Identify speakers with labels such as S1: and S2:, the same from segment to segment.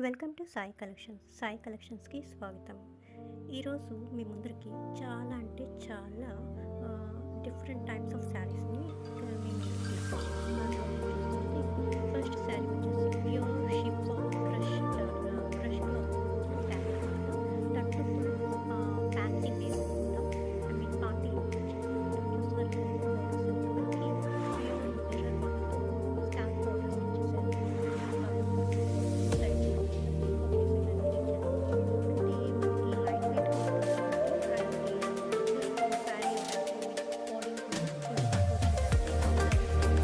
S1: Welcome to Sai collections. Sai కలెక్షన్స్కి స్వాగతం. ఈరోజు మీ ముందరికి చాలా అంటే చాలా డిఫరెంట్ టైప్స్ ఆఫ్ శారీస్ని మీ ముందుకు తీసుకొచ్చాను. దాంట్లో మీరు చూస్తుంది ఫస్ట్ శారీ వచ్చేసి pure chiffon crush crush cloth sari అనమాట. దాంట్లో ఫుల్ ఫ్యాన్సీ వేర్ అనమాట. ఐ మీన్ పార్టీ చూస్తున్నారు కదా, బోర్డర్స్ అంతా మనకి ప్యూర్ మిర్రర్ వర్క్తో స్టాంప్ బోర్డర్స్ ఇచ్చేసారు. సైడ్ పీకాక్ డిజైన్ అనేది ఇచ్చారు. అంటే మనకి లైట్ వెయిట్గా ఉంటుంది కాబట్టి అండ్ చూస్తున్న శారీ ఏంటంటే బాడీ కూడా కొంచెం పట్టు వచ్చేటట్టు బ్లౌజ్ అనేది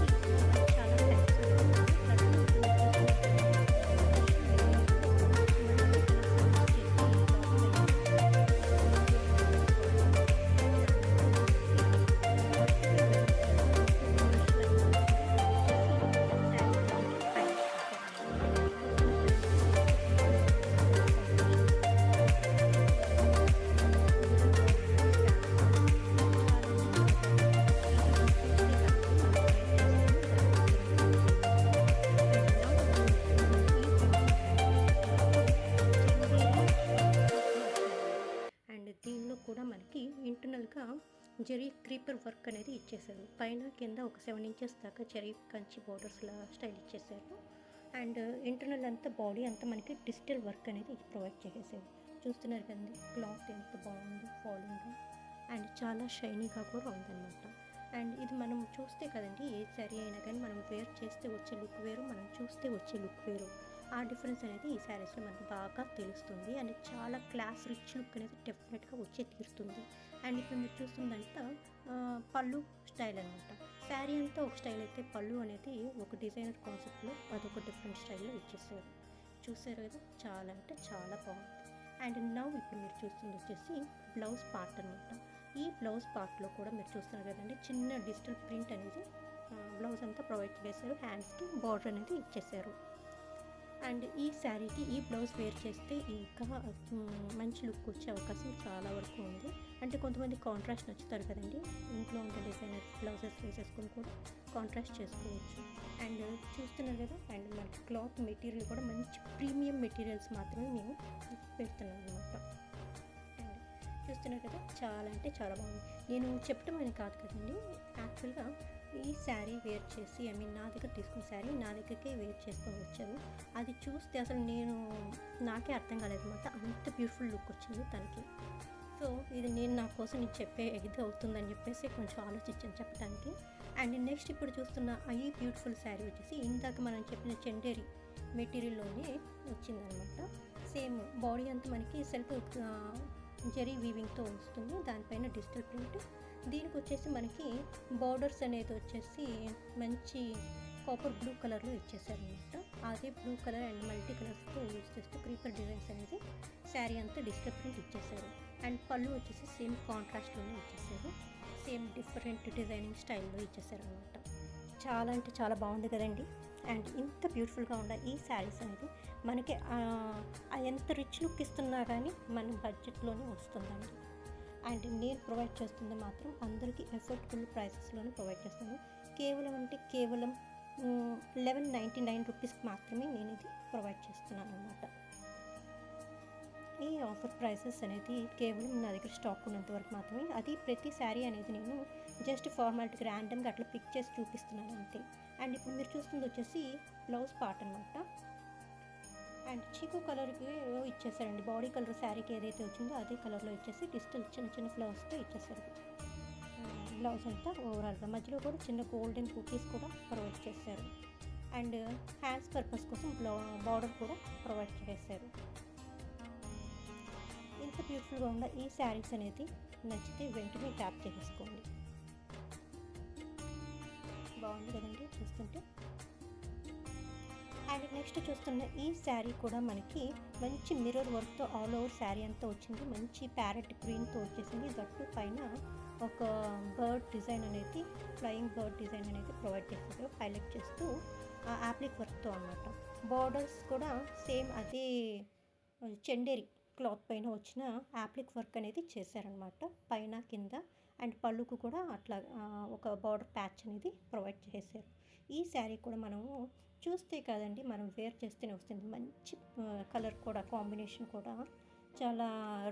S1: చాలా ఫ్యాన్సీగా ఉంటుంది. దాంట్లో ఇప్పుడు మీరు చూస్తున్నారు కదండి, క్రష్ మెటీరియల్తో మల్టీ కలర్స్ యూజ్ చేసి క్లాత్ పైన ప్యూర్ వర్క్ ప్రొవైడ్ చేశారు. దాని మీద వచ్చేసి వర్టికల్ లైన్స్ లాగా క్రష్ లైన్స్ అనేది ఇచ్చేసి శారీ అనేది హైలైట్ చేశారనమాట. చూస్తున్నారు కదండి, ఒక బ్యూటిఫుల్ కలర్ కాంబినేషన్. దాంట్లో మిర్రర్ వర్క్ స్టాంప్ బోర్డర్ చాలా అంటే చాలా బాగుంది. ఇది మీరు చూస్తే కనుక మనం వేర్ చేస్తేనే దాని ఫీలింగ్ తెలుస్తుంది. అండ్ నౌ ఇప్పుడు మీరు చూస్తున్న ఈ బ్యూటిఫుల్ శారీ వచ్చేసి మనకి చందేరి వర్క్తో వచ్చిందండి. అండ్ దీనిలో కూడా మనకి ఇంటర్నల్గా జరీ క్రీపర్ వర్క్ అనేది ఇచ్చేసారు. పైన కింద ఒక 7 ఇంచెస్ దాకా జరీ కంచి బోర్డర్స్లా స్టైల్ ఇచ్చేసారు. అండ్ ఇంటర్నల్ అంతా బాడీ అంతా మనకి డిజిటల్ వర్క్ అనేది ప్రొవైడ్ చేసేసారు. చూస్తున్నారు కదండి, క్లాత్ ఎంత బాగుంది ఫాలింగ్గా అండ్ చాలా షైనీగా కూడా ఉందన్నమాట. అండ్ ఇది మనం చూస్తే కదండి, ఏ శారీ అయినా కానీ మనం వేర్ చేస్తే వచ్చే లుక్ వేరు, మనం చూస్తే వచ్చే లుక్ వేరు. ఆ డిఫరెన్స్ అనేది ఈ శారీస్లో మనకు బాగా తెలుస్తుంది. అండ్ చాలా క్లాస్ రిచ్ లుక్ అనేది డెఫినెట్గా వచ్చే తీరుతుంది. అండ్ ఇప్పుడు మీరు చూస్తుందంట పళ్ళు స్టైల్ అనమాట. శారీ అంతా ఒక స్టైల్ అయితే పళ్ళు అనేది ఒక డిజైనర్ కాన్సెప్ట్లో అదొక డిఫరెంట్ స్టైల్లో ఇచ్చేసారు. చూసారు కదా, చాలా అంటే చాలా బాగుంది. అండ్ నవ్ ఇప్పుడు మీరు చూస్తుంది వచ్చేసి బ్లౌజ్ పార్ట్ అనమాట. ఈ బ్లౌజ్ పార్ట్లో కూడా మీరు చూస్తున్నారు కదండి, చిన్న డిజిటల్ ప్రింట్ అనేది బ్లౌజ్ అంతా ప్రొవైడ్ చేశారు. హ్యాండ్స్కి బార్డర్ అనేది ఇచ్చేసారు. అండ్ ఈ శారీకి ఈ బ్లౌజ్ వేర్ చేస్తే ఇంకా మంచి లుక్ వచ్చే అవకాశం చాలా వరకు ఉంది. అంటే కొంతమంది కాంట్రాస్ట్ నచ్చుతారు కదండి, ఇంట్లో ఉండే డిజైనర్ బ్లౌజెస్ వేసేసుకొని కూడా కాంట్రాస్ట్ చేసుకోవచ్చు. అండ్ చూస్తున్నారు కదా, అండ్ మనకి క్లాత్ మెటీరియల్ కూడా మంచి ప్రీమియం మెటీరియల్స్ మాత్రమే మేము పెడుతున్నాం అనమాట. అండ్ చూస్తున్నారు కదా, చాలా అంటే చాలా బాగుంది. నేను చెప్పడం అని కాదు కదండి, యాక్చువల్గా ఈ శారీ వేర్ చేసి ఐ మీన్ నా దగ్గర తీసుకున్న శారీ నా దగ్గరికే వేర్ చేసుకొని వచ్చారు. అది చూస్తే అసలు నాకే అర్థం కాలేదన్నమాట, అంత బ్యూటిఫుల్ లుక్ వచ్చింది తనకి. సో ఇది నా కోసం నేను చెప్పే ఇది అవుతుందని చెప్పేసి కొంచెం ఆలోచించాను చెప్పడానికి. అండ్ నెక్స్ట్ ఇప్పుడు చూస్తున్న ఈ బ్యూటిఫుల్ శారీ వచ్చేసి ఇందాక మనం చెప్పిన చందేరి మెటీరియల్లోనే వచ్చిందనమాట. సేమ్ బాడీ అంతా మనకి సెల్ఫ్ జరీ వీవింగ్తో వస్తుంది, దానిపైన డిజిటల్ ప్రింట్. దీనికి వచ్చేసి మనకి బార్డర్స్ అనేది వచ్చేసి మంచి కాపర్ బ్లూ కలర్లో ఇచ్చేసారనమాట. అదే బ్లూ కలర్ అండ్ మల్టీ కలర్స్తో యూజ్ చేస్తూ క్రీపర్ డిజైన్స్ అనేది శారీ అంతా డిజిటల్ ప్రింట్ ఇచ్చేసారు. అండ్ పళ్ళు వచ్చేసి సేమ్ కాంట్రాస్ట్లోనే ఇచ్చేసారు, సేమ్ డిఫరెంట్ డిజైనింగ్ స్టైల్లో ఇచ్చేసారు అనమాట. చాలా అంటే చాలా బాగుంది కదండి. అండ్ ఇంత బ్యూటిఫుల్గా ఉన్న ఈ శారీస్ అనేది మనకి ఎంత రిచ్ లుక్ ఇస్తున్నా కానీ మన బడ్జెట్లోనే వస్తుందండి. అండ్ నేను ప్రొవైడ్ చేస్తుంది మాత్రం అందరికీ ఎఫోర్డబుల్ ప్రైసెస్లోనే ప్రొవైడ్ చేస్తాను. కేవలం అంటే కేవలం 1199 రూపీస్కి మాత్రమే నేను ఇది ప్రొవైడ్ చేస్తున్నాను అనమాట. ఈ ఆఫర్ ప్రైసెస్ అనేది కేవలం నా దగ్గర స్టాక్ ఉన్నంత వరకు మాత్రమే. అది ప్రతి శారీ అనేది నేను జస్ట్ ఫార్మాలిటీకి ర్యాండమ్గా అట్లా పిక్ చేసి చూపిస్తున్నాను అంతే. అండ్ ఇప్పుడు మీరు చూస్తుంది వచ్చేసి బ్లౌజ్ పార్ట్ అనమాట. అండ్ చీకు కలర్కి ఇచ్చేసారండి, బాడీ కలర్ శారీకి ఏదైతే వచ్చిందో అదే కలర్లో ఇచ్చేసి డిజిటల్ చిన్న చిన్న ఫ్లవర్స్తో ఇచ్చేసారు. బ్లౌజ్ అంతా ఓవరాల్గా మధ్యలో కూడా చిన్న గోల్డెన్ కుకీస్ కూడా ప్రొవైడ్ చేశారు. అండ్ హ్యాండ్స్ పర్పస్ కోసం బార్డర్ కూడా ప్రొవైడ్ చేశారు. ఇంత బ్యూటిఫుల్గా ఉన్న ఈ శారీస్ అనేది నచ్చితే వెంటనే ట్యాప్ చేసేసుకోండి. బాగుంది కదండి చూస్తుంటే. అండ్ నెక్స్ట్ చూస్తున్న ఈ శారీ కూడా మనకి మంచి మిర్రర్ వర్క్తో ఆల్ ఓవర్ శారీ అంతా వచ్చింది. మంచి ప్యారెట్ గ్రీన్తో వచ్చేసింది. దట్టు పైన ఒక బర్డ్ డిజైన్ అనేది, ఫ్లయింగ్ బర్డ్ డిజైన్ అనేది ప్రొవైడ్ చేస్తారు, హైలైట్ చేస్తూ యాప్లిక్ వర్క్తో అన్నమాట. బార్డర్స్ కూడా సేమ్ అదే చందేరి క్లాత్ పైన వచ్చిన యాప్లిక్ వర్క్ అనేది చేశారనమాట, పైన కింద. అండ్ పళ్ళుకు కూడా అట్లా ఒక బార్డర్ ప్యాచ్ అనేది ప్రొవైడ్ చేశారు. ఈ శారీ కూడా మనము చూస్తే కాదండి మనం వేర్ చేస్తేనే వస్తుంది. మంచి కలర్ కూడా కాంబినేషన్ కూడా చాలా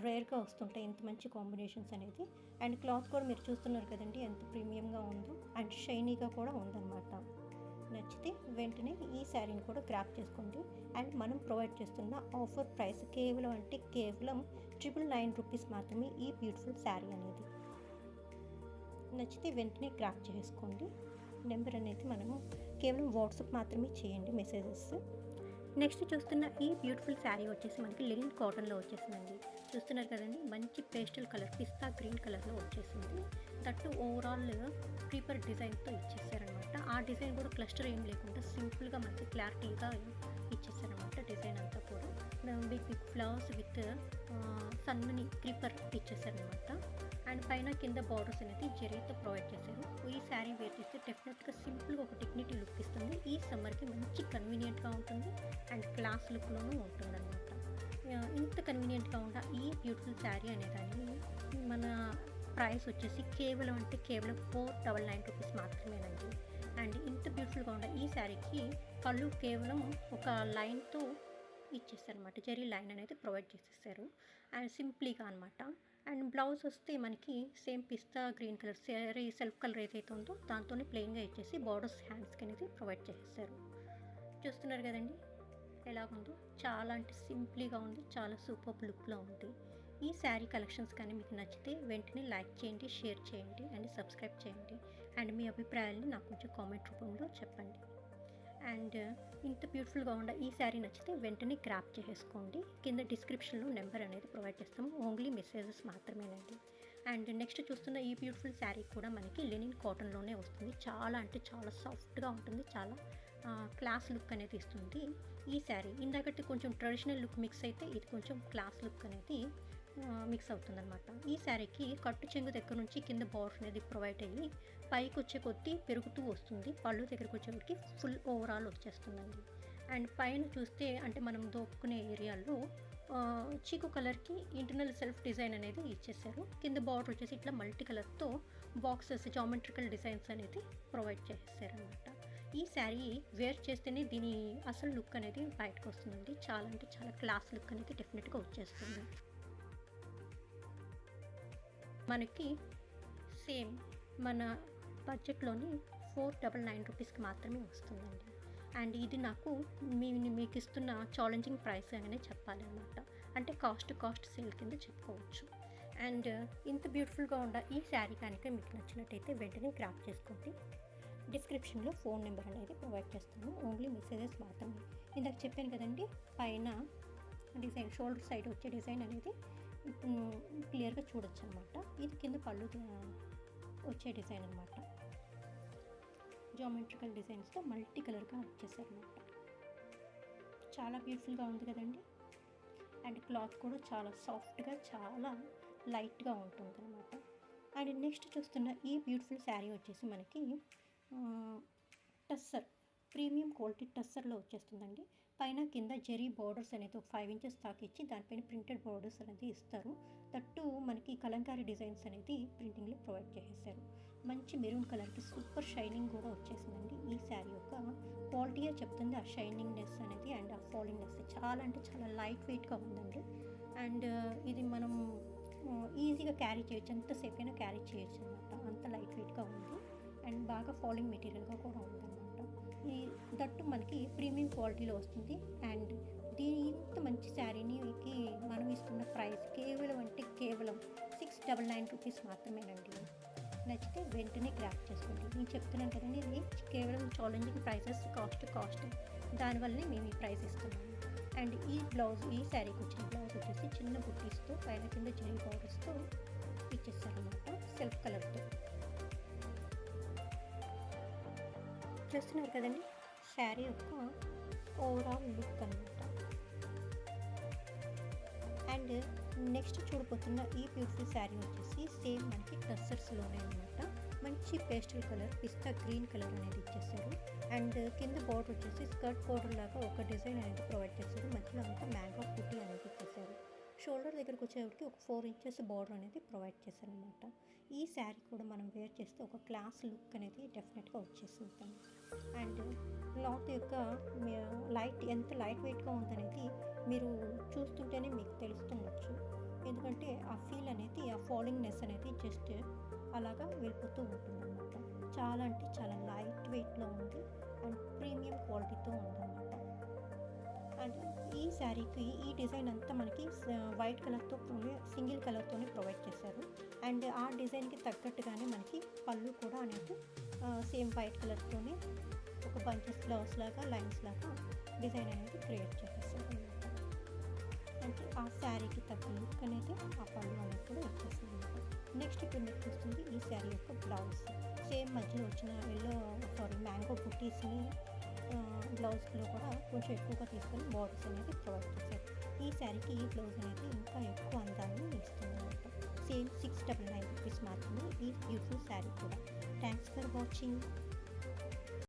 S1: రేర్‌గా వస్తుంటాయి ఇంత మంచి కాంబినేషన్స్ అనేది. అండ్ క్లాత్ కూడా మీరు చూస్తున్నారు కదండీ ఎంత ప్రీమియంగా ఉందో అండ్ షైనీగా కూడా ఉందన్నమాట. నచ్చితే వెంటనే ఈ శారీని కూడా గ్రాబ్ చేసుకోండి. అండ్ మనం ప్రొవైడ్ చేస్తున్న ఆఫర్ ప్రైస్ కేవలం అంటే కేవలం 999 రూపీస్ మాత్రమే ఈ బ్యూటిఫుల్ శారీ అనేది. నచ్చితే వెంటనే గ్రాబ్ చేసుకోండి. నెంబర్ అనేది మనము కేవలం వాట్సాప్ మాత్రమే చేయండి మెసేజెస్. నెక్స్ట్ చూస్తున్న ఈ బ్యూటిఫుల్ శారీ వచ్చేసి మనకి లినెన్ కాటన్లో వచ్చేసిందండి. చూస్తున్నారు కదండి మంచి పేస్టల్ కలర్ పిస్తా గ్రీన్ కలర్లో వచ్చేసింది. దట్టు ఓవరాల్ క్రీపర్ డిజైన్తో ఇచ్చేసారనమాట. ఆ డిజైన్ కూడా క్లస్టర్ ఏం లేకుండా సింపుల్గా మనకి క్లారిటీగా ఇచ్చేసారనమాట. డిజైన్ అంతా కూడా బిగ్ బిగ్ ఫ్లవర్స్ విత్ సన్నని క్రీపర్ ఇచ్చేసారనమాట. అండ్ పైన కింద బార్డర్స్ అనేది జరీతో ప్రొవైడ్ చేశారు. ఈ శారీ వేర్ చేస్తే డెఫినెట్గా సింపుల్గా ఒక డిగ్నిటీ లుక్ ఇస్తుంది. ఈ సమ్మర్కి మంచి కన్వీనియంట్గా ఉంటుంది అండ్ క్లాస్ లుక్లోనూ ఉంటుందన్నమాట. ఇంత కన్వీనియంట్గా ఉన్న ఈ బ్యూటిఫుల్ శారీ అనేదాన్ని మన ప్రైస్ వచ్చేసి కేవలం అంటే కేవలం 499 రూపీస్ మాత్రమేనండి. అండ్ ఇంత బ్యూటిఫుల్గా ఉన్న ఈ శారీకి పళ్ళు కేవలం ఒక లైన్తో ఇచ్చేసారనమాట. జరీ లైన్ అనేది ప్రొవైడ్ చేసేసారు అండ్ సింప్లీగా అనమాట. అండ్ బ్లౌజ్ వస్తే మనకి same pista green colour sari self colour ఏదైతే ఉందో దాంతోనే ప్లెయిన్గా ఇచ్చేసి బార్డర్స్ హ్యాండ్స్కి అనేది ప్రొవైడ్ చేసేసారు. చూస్తున్నారు కదండి ఎలాగుందో చాలా అంటే సింప్లీగా ఉంది. చాలా సూపర్ లుక్లో ఉంది. ఈ శారీ కలెక్షన్స్ కానీ మీకు నచ్చితే వెంటనే లైక్ చేయండి, షేర్ చేయండి అండ్ సబ్స్క్రైబ్ చేయండి. అండ్ మీ అభిప్రాయాన్ని నాకు కొంచెం కామెంట్ రూపంలో చెప్పండి. అండ్ ఇంత బ్యూటిఫుల్గా ఉన్న ఈ శారీ నచ్చితే వెంటనే గ్రాప్ చేసేసుకోండి. కింద డిస్క్రిప్షన్లో నెంబర్ అనేది ప్రొవైడ్ చేస్తాము. ఓన్లీ మెసేజెస్ మాత్రమేనండి. అండ్ నెక్స్ట్ చూస్తున్న ఈ బ్యూటిఫుల్ శారీ కూడా మనకి లినెన్ కాటన్లోనే వస్తుంది. చాలా అంటే చాలా సాఫ్ట్గా ఉంటుంది. చాలా క్లాస్ లుక్ అనేది ఇస్తుంది ఈ శారీ. ఇందాకటి కొంచెం ట్రెడిషనల్ లుక్ మిక్స్ అయితే ఇది కొంచెం క్లాస్ లుక్ అనేది మిక్స్ అవుతుందన్నమాట. ఈ శారీకి కట్టు చెంగు దగ్గర నుంచి కింద బార్డర్ అనేది ప్రొవైడ్ అయ్యి పైకి వచ్చే కొద్దీ పెరుగుతూ వస్తుంది. పళ్ళు దగ్గరకు వచ్చేటికి ఫుల్ ఓవరాల్ వచ్చేస్తుందండి. అండ్ పైన చూస్తే అంటే మనం దోపుకునే ఏరియాలో చీకు కలర్కి ఇంటర్నల్ సెల్ఫ్ డిజైన్ అనేది ఇచ్చేసారు. కింద బార్డర్ వచ్చేసి ఇట్లా మల్టీ కలర్తో బాక్సెస్ జామెట్రికల్ డిజైన్స్ అనేది ప్రొవైడ్ చేసేసారనమాట. ఈ శారీ వేర్ చేస్తేనే దీని అసలు లుక్ అనేది బయటకు వస్తుందండి. చాలా అంటే చాలా క్లాస్ లుక్ అనేది డెఫినెట్గా వచ్చేస్తుంది. మనకి సేమ్ మన బడ్జెట్లోని 499 రూపీస్కి మాత్రమే వస్తుందండి. అండ్ ఇది నాకు మీకు ఇస్తున్న ఛాలెంజింగ్ ప్రైస్ అనే చెప్పాలి అనమాట. అంటే కాస్ట్ సేల్ కింద చెప్పుకోవచ్చు. అండ్ ఇంత బ్యూటిఫుల్గా ఉన్న ఈ శారీ కనుక మీకు నచ్చినట్టయితే వెంటనే గ్రాప్ చేసుకోండి. డిస్క్రిప్షన్లో ఫోన్ నెంబర్ అనేది ప్రొవైడ్ చేస్తాను. ఓన్లీ మెసేజెస్ మాత్రమే. ఇందాక చెప్పాను కదండి పైన డిజైన్ షోల్డర్ సైడ్ వచ్చే డిజైన్ అనేది క్లియర్గా చూడొచ్చు అనమాట. ఇది కింద పళ్ళు వచ్చే డిజైన్ అనమాట. జామెట్రికల్ డిజైన్స్తో మల్టీ కలర్గా వచ్చేసారనమాట. చాలా బ్యూటిఫుల్గా ఉంది కదండి. అండ్ క్లాత్ కూడా చాలా సాఫ్ట్గా చాలా లైట్గా ఉంటుంది అనమాట. అండ్ నెక్స్ట్ చూస్తున్న ఈ బ్యూటిఫుల్ శారీ వచ్చేసి మనకి టస్సర్ ప్రీమియం క్వాలిటీ టస్సర్లో వచ్చేస్తుందండి. పైన కింద జెరీ బార్డర్స్ అనేది ఒక 5 ఇంచెస్ దాకా ఇచ్చి దానిపైన ప్రింటెడ్ బార్డర్స్ అనేది ఇస్తారు. దట్టు మనకి కలంకారీ డిజైన్స్ అనేది ప్రింటింగ్లో ప్రొవైడ్ చేసేసారు. మంచి మెరూన్ కలర్కి సూపర్ షైనింగ్ కూడా వచ్చేసిందండి. ఈ శారీ యొక్క క్వాలిటీయే చెప్తుంది ఆ షైనింగ్నెస్ అనేది అండ్ ఆ ఫాలింగ్నెస్. చాలా అంటే చాలా లైట్ వెయిట్గా ఉందండి. అండ్ ఇది మనం ఈజీగా క్యారీ చేయొచ్చు, ఎంతసేపు అయినా క్యారీ చేయొచ్చు అనమాట. అంత లైట్ వెయిట్గా ఉంది అండ్ బాగా ఫాలింగ్ మెటీరియల్గా కూడా ఉందన్నమాట. ఈ దట్టు మనకి ప్రీమియం క్వాలిటీలో వస్తుంది. అండ్ దీని ఇంత మంచి శారీకి మనం ఇస్తున్న ప్రైస్ కేవలం అంటే కేవలం 699 రూపీస్ మాత్రమేనండి. నచ్చితే వెంటనే గ్రాప్ చేసుకోండి. నేను చెప్తున్నాను కదండి ఇది కేవలం ఛాలెంజింగ్ ప్రైసెస్ కాస్ట్ దానివల్లనే మేము ఈ ప్రైస్ ఇస్తున్నాము. అండ్ ఈ శారీకి వచ్చిన బ్లౌజ్ వచ్చేసి చిన్న బుట్టీస్తో పైన కింద జరీ బార్డర్స్తో ఇచ్చేస్తారనమాట సెల్ఫ్ కలర్తో. చూస్తున్నారు కదండి శారీ యొక్క ఓవరాల్ లుక్ అనమాట. అండ్ నెక్స్ట్ చూడబోతున్న ఈ బ్యూటిఫుల్ శారీ వచ్చేసి సేమ్ మనకి టస్సర్స్లోనే అనమాట. మంచి పేస్టల్ కలర్ పిస్తా గ్రీన్ కలర్ అనేది ఇచ్చేసారు. అండ్ కింద బార్డర్ వచ్చేసి స్కర్ట్ బార్డర్ లాగా ఒక డిజైన్ అనేది ప్రొవైడ్ చేశారు. మధ్యలో అంతా మ్యాంగో బుట్టి అనేది ఇచ్చేసారు. షోల్డర్ దగ్గరికి వచ్చేటప్పటికి ఒక 4 ఇంచెస్ బార్డర్ అనేది ప్రొవైడ్ చేశారనమాట. ఈ శారీ కూడా మనం వేర్ చేస్తే ఒక క్లాస్ లుక్ అనేది డెఫినెట్గా వచ్చేసింది. అండ్ క్లాత్ యొక్క ఎంత లైట్ వెయిట్గా ఉందనేది మీరు చూస్తుంటేనే మీకు తెలుస్తుండొచ్చు. ఎందుకంటే ఆ ఫీల్ అనేది, ఆ ఫాలింగ్నెస్ అనేది జస్ట్ అలాగా వెళ్ళిపోతూ ఉంటుందన్నమాట. చాలా అంటే చాలా లైట్ వెయిట్‌లో ఉంది అండ్ ప్రీమియం క్వాలిటీతో ఉందన్నమాట. అండ్ ఈ శారీకి ఈ డిజైన్ అంతా మనకి వైట్ కలర్‌తోనే సింగిల్ కలర్‌తోనే ప్రొవైడ్ చేశారు. అండ్ ఆ డిజైన్‌కి తగ్గట్టుగానే మనకి పళ్ళు కూడా అనేది సేమ్ వైట్ కలర్‌తోనే ఒక బంచెస్ ఫ్లవర్స్ లాగా, లైన్స్ లాగా డిజైన్ అనేది క్రియేట్ చేసేసారనమాట. అంటే ఆ శారీకి తగ్గ లుక్ అనేది ఆ పళ్ళు అనేది కూడా వచ్చేసిందనమాట. నెక్స్ట్ ఇప్పుడు మీరు చూస్తుంది ఈ శారీ యొక్క బ్లౌజ్. సేమ్ మధ్యలో వచ్చిన మ్యాంగో బుట్టీస్‌ని బ్లౌజ్‌లో కూడా కొంచెం ఎక్కువగా తీసుకొని బార్డర్స్ అనేది ప్రొవైడ్ చేశారు. ఈ శారీకి ఈ బ్లౌజ్ అనేది ఇంకా ఎక్కువ అందాన్ని ఇస్తుందన్నమాట. సేమ్ 699 రూపీస్ మాత్రమే ఈ బ్యూటిఫుల్ శారీ కూడా. Thanks for watching.